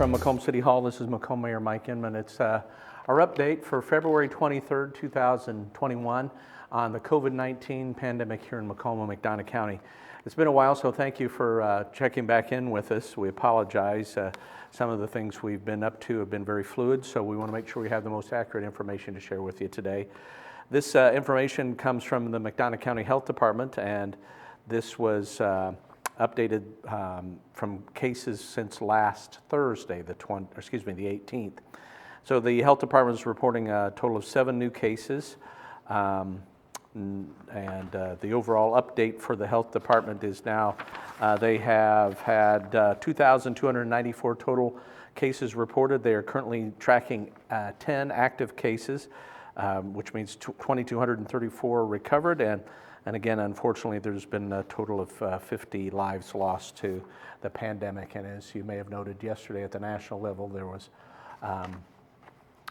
from Macomb City Hall. This is Macomb Mayor Mike Inman. It's our update for February 23rd, 2021 on the COVID-19 pandemic here in Macomb and McDonough County. It's been a while, so thank you for checking back in with us. We apologize. Some of the things we've been up to have been very fluid, so we want to make sure we have the most accurate information to share with you today. This information comes from the McDonough County Health Department, and this was updated from cases since last Thursday, the 18th. So the health department is reporting a total of 7 new cases, and the overall update for the health department is now they have had 2,294 total cases reported. They are currently tracking 10 active cases, which means 2,234 recovered, and again, unfortunately, there's been a total of 50 lives lost to the pandemic. And as you may have noted yesterday at the national level, there was a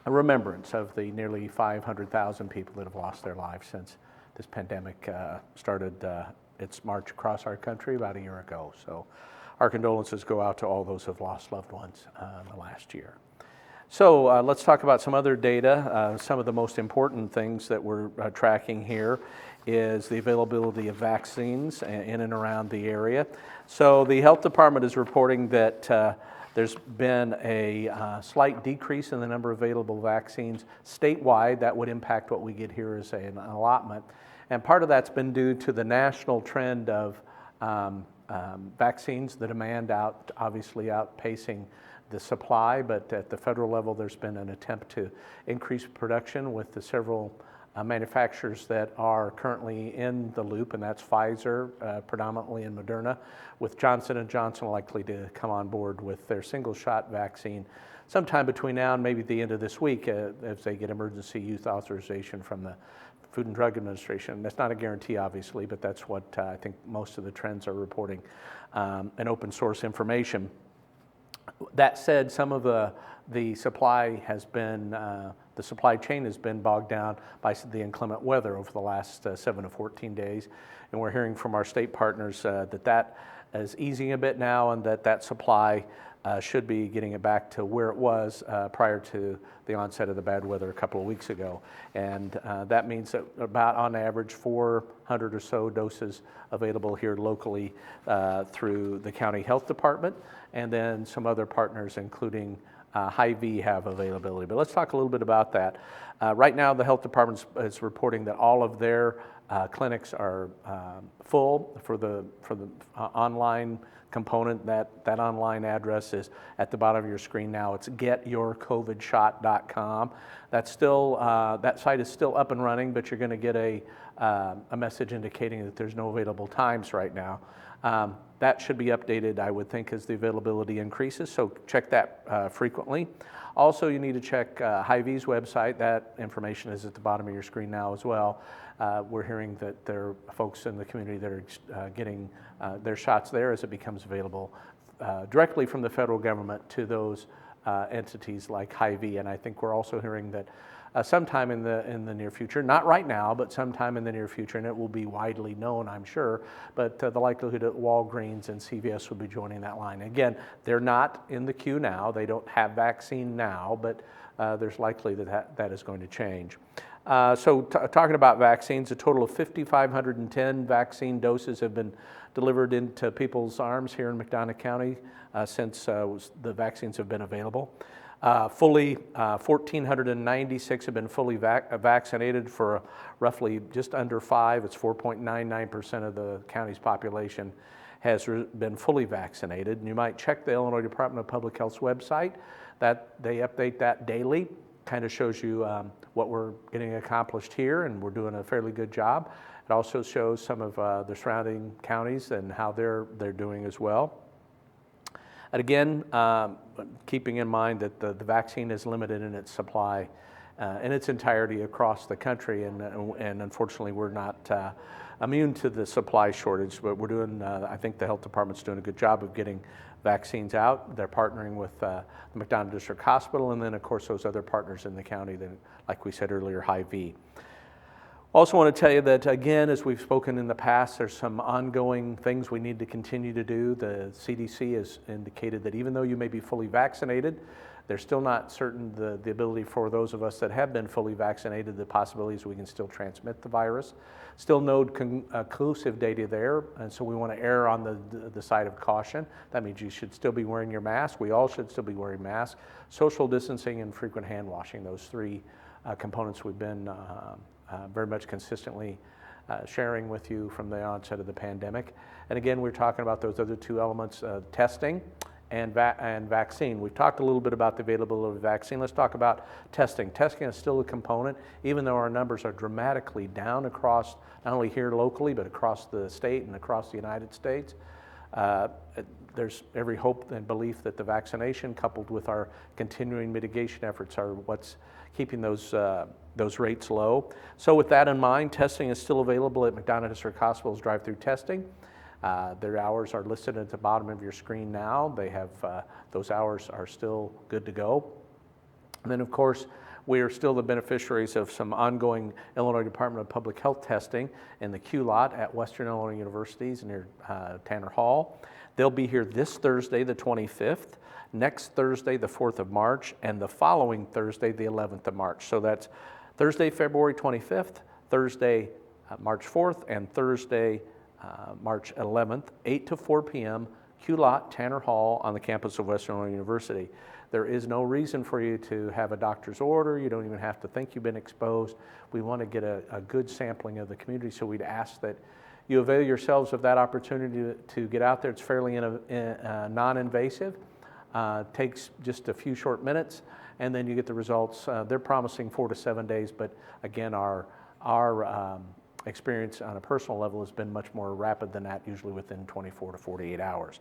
remembrance of the nearly 500,000 people that have lost their lives since this pandemic started its march across our country about a year ago. So our condolences go out to all those who have lost loved ones in the last year. So let's talk about some other data. Some of the most important things that we're tracking here is the availability of vaccines in and around the area. So the health department is reporting that there's been a slight decrease in the number of available vaccines statewide. That would impact what we get here as an allotment. And part of that's been due to the national trend of vaccines, the demand obviously outpacing the supply, but at the federal level there's been an attempt to increase production with the several manufacturers that are currently in the loop, and that's Pfizer predominantly and McDonough, with Johnson & Johnson likely to come on board with their single-shot vaccine sometime between now and maybe the end of this week as they get emergency use authorization from the Food and Drug Administration. That's not a guarantee, obviously, but that's what I think most of the trends are reporting, and open source information. That said, some of the supply has been, the supply chain has been bogged down by the inclement weather over the last 7 to 14 days. And we're hearing from our state partners that is easing a bit now, and that supply should be getting it back to where it was prior to the onset of the bad weather a couple of weeks ago. And that means that about on average 400 or so doses available here locally through the county health department, and then some other partners including Hy-Vee have availability. But let's talk a little bit about that. Right now the health department is reporting that all of their clinics are full for the online component. That online address is at the bottom of your screen now. It's getyourcovidshot.com. That's still that site is still up and running, but you're going to get a message indicating that there's no available times right now. That should be updated, I would think, as the availability increases, so check that frequently. Also, you need to check Hy-Vee's website. That information is at the bottom of your screen now as well. We're hearing that there are folks in the community that are getting their shots there as it becomes available directly from the federal government to those entities like Hy-Vee. And I think we're also hearing that sometime in the near future, not right now, but sometime in the near future, and it will be widely known, I'm sure, but the likelihood that Walgreens and CVS will be joining that line. Again, they're not in the queue now. They don't have vaccine now, but there's likely that is going to change. Talking about vaccines, a total of 5,510 vaccine doses have been delivered into people's arms here in McDonough County since the vaccines have been available. 1,496 have been fully vaccinated for roughly just under 5. It's 4.99% of the county's population has been fully vaccinated. And you might check the Illinois Department of Public Health's website. That they update that daily. Kind of shows you what we're getting accomplished here, and we're doing a fairly good job. It also shows some of the surrounding counties and how they're doing as well. And again, keeping in mind that the vaccine is limited in its supply in its entirety across the country, and unfortunately we're not immune to the supply shortage, but we're doing, I think the health department's doing a good job of getting vaccines out. They're partnering with the McDonough District Hospital, and then of course those other partners in the county that, like we said earlier, Hy-Vee. Also want to tell you that, again, as we've spoken in the past, there's some ongoing things we need to continue to do. The CDC has indicated that even though you may be fully vaccinated, they're still not certain the ability for those of us that have been fully vaccinated, the possibilities we can still transmit the virus. Still no conclusive data there, and so we want to err on the side of caution. That means you should still be wearing your mask. We all should still be wearing masks. Social distancing and frequent hand washing, those three components we've been very much consistently sharing with you from the onset of the pandemic. And again, we're talking about those other two elements, testing and vaccine. We've talked a little bit about the availability of vaccine. Let's talk about testing. Testing is still a component, even though our numbers are dramatically down across, not only here locally, but across the state and across the United States. There's every hope and belief that the vaccination coupled with our continuing mitigation efforts are what's keeping those rates low. So with that in mind, testing is still available at McDonough District Hospital's drive-through testing. Their hours are listed at the bottom of your screen now. They have, those hours are still good to go. And then of course, we are still the beneficiaries of some ongoing Illinois Department of Public Health testing in the Q lot at Western Illinois Universities near Tanner Hall. They'll be here this Thursday, the 25th, next Thursday, the 4th of March, and the following Thursday, the 11th of March. So that's Thursday, February 25th, Thursday, March 4th, and Thursday, March 11th, 8 to 4 p.m., Q lot, Tanner Hall on the campus of Western Illinois University. There is no reason for you to have a doctor's order. You don't even have to think you've been exposed. We want to get a good sampling of the community, so we'd ask that you avail yourselves of that opportunity to get out there. It's fairly non-invasive. Takes just a few short minutes, and then you get the results. They're promising 4 to 7 days, but again, our experience on a personal level has been much more rapid than that, usually within 24 to 48 hours.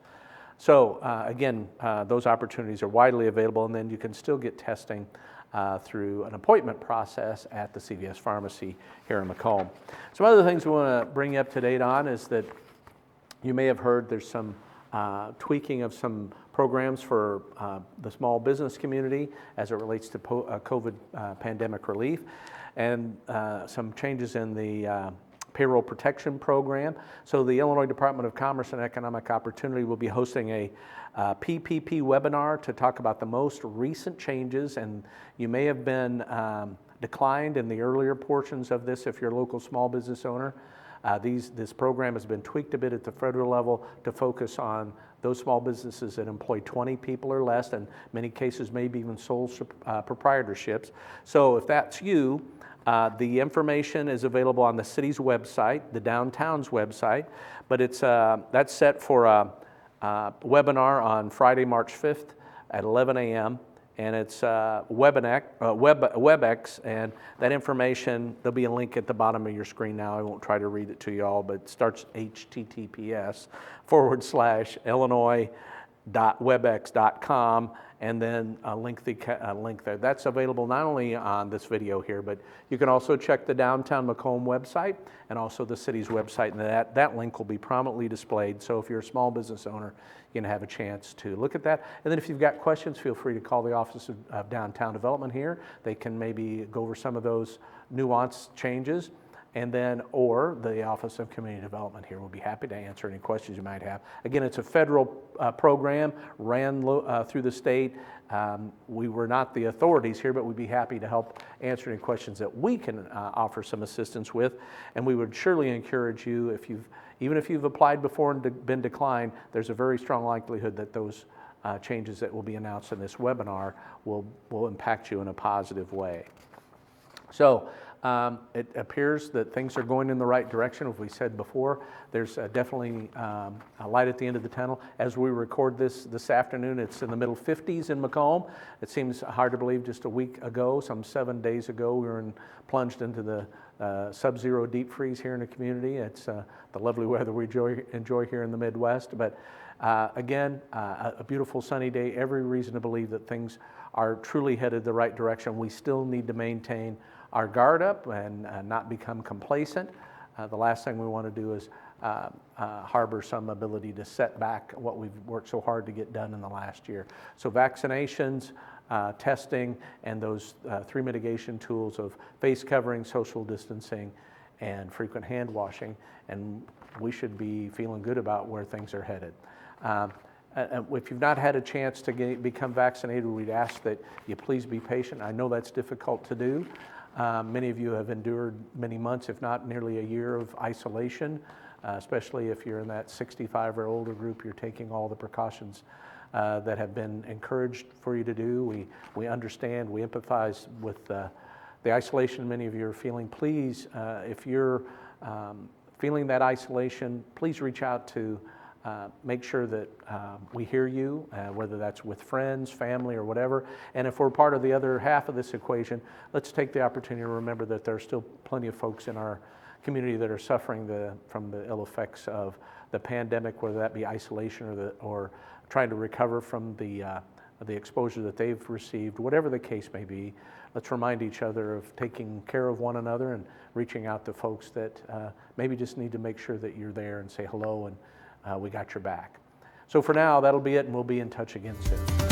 So again, those opportunities are widely available, and then you can still get testing through an appointment process at the CVS Pharmacy here in Macomb. Some other things we want to bring you up to date on is that you may have heard there's some tweaking of some programs for the small business community as it relates to COVID pandemic relief, and some changes in the payroll protection program. So the Illinois Department of Commerce and Economic Opportunity will be hosting a PPP webinar to talk about the most recent changes, and you may have been declined in the earlier portions of this if you're a local small business owner. This program has been tweaked a bit at the federal level to focus on those small businesses that employ 20 people or less, and in many cases maybe even sole proprietorships. So if that's you, the information is available on the city's website, the downtown's website, but it's that's set for a webinar on Friday, March 5th at 11 a.m. and it's WebEx, and that information, there'll be a link at the bottom of your screen now. I won't try to read it to you all, but it starts https://illinois.webex.com, and then a link there. That's available not only on this video here, but you can also check the Downtown Macomb website and also the city's website, and that link will be prominently displayed. So if you're a small business owner, you can have a chance to look at that. And then if you've got questions, feel free to call the Office of Downtown Development here. They can maybe go over some of those nuanced changes. And then, or the Office of Community Development here will be happy to answer any questions you might have. Again, it's a federal program ran through the state. We were not the authorities here, but we'd be happy to help answer any questions that we can offer some assistance with. And we would surely encourage you, even if you've applied before and been declined, there's a very strong likelihood that those changes that will be announced in this webinar will impact you in a positive way. So, it appears that things are going in the right direction. As we said before, there's definitely a light at the end of the tunnel. As we record this afternoon, it's in the middle 50s in Macomb. It seems hard to believe just a week ago, some 7 days ago, we were plunged into the sub-zero deep freeze here in the community. It's the lovely weather we enjoy here in the Midwest. But again, a beautiful sunny day, every reason to believe that things are truly headed the right direction. We still need to maintain our guard up and not become complacent. The last thing we want to do is harbor some ability to set back what we've worked so hard to get done in the last year. So vaccinations, testing, and those 3 mitigation tools of face covering, social distancing, and frequent hand washing, and we should be feeling good about where things are headed. If you've not had a chance to become vaccinated, we'd ask that you please be patient. I know that's difficult to do. Many of you have endured many months, if not nearly a year, of isolation, especially if you're in that 65 or older group. You're taking all the precautions that have been encouraged for you to do. We understand, we empathize with the isolation many of you are feeling. Please, if you're feeling that isolation, please reach out to make sure that we hear you, whether that's with friends, family, or whatever. And if we're part of the other half of this equation, let's take the opportunity to remember that there are still plenty of folks in our community that are suffering from the ill effects of the pandemic, whether that be isolation or trying to recover from the exposure that they've received. Whatever the case may be, let's remind each other of taking care of one another and reaching out to folks that maybe just need to make sure that you're there and say hello and we got your back. So for now, that'll be it, and we'll be in touch again soon.